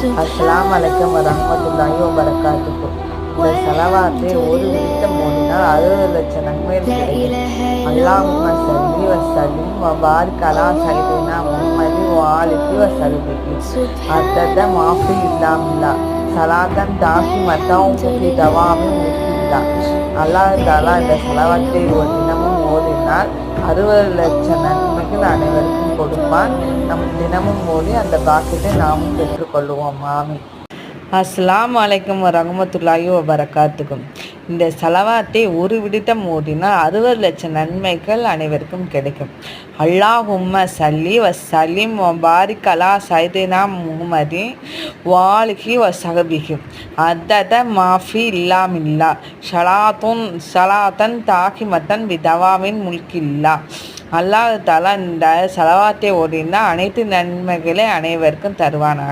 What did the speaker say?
அஸ்ஸலாமு அலைக்கும் வரஹ்மத்துல்லாஹி வபரகாத்துஹு. இந்த செலவாத்தை ஒரு விருத்தம் ஓடினால் 60 லட்சம் நன்மைகள் கிடைக்கும். அல்லாஹும்ம ஸல்லி வஸல்லிம் வபாரிக் அலா சய்யிதினா முஹம்மதி வஆலிஹி வஸல்லிம். அத்தத மாஃபி இல்லாமில்லா சலாத்தன் தாக்கி மத்தாவும் முஃபி தவாமி முஃபில்லா. அல்லாஹ் தஆலா இந்த செலவாத்தை ஒரு தினமும் ஓதினால் 60 லட்சம் நன்மைகள் அனைவருக்கும் கொடுப்பான். நம் தினமும் ஓடி அந்த பாக்கியத்தை நாமும் பெற்றுக்கொள்வோம். ஆமீன். அஸ்ஸலாமு அலைக்கும் வரஹ்மத்துல்லாஹி வபரகாத்துஹு. இந்த செலவாத்தை ஒரு விடுத்தம் ஓதினால் 60 லட்சம் நன்மைகள் அனைவருக்கும் கிடைக்கும். அல்லாஹும்ம ஸல்லி வஸல்லிம் வபாரிக் அலா சய்யிதினா முஹம்மதி வஆலிஹி வஸஹ்பிஹி. அத்தத மாஃபி இல்லாமில்லா சலாத்தன் தாகிமத்தன் பிதவாமின் முல்கில்லா. அல்லாஹ் தஆலா இந்த செலவாத்தை ஓதினால் அனைத்து நன்மைகளை அனைவருக்கும் தருவானாக.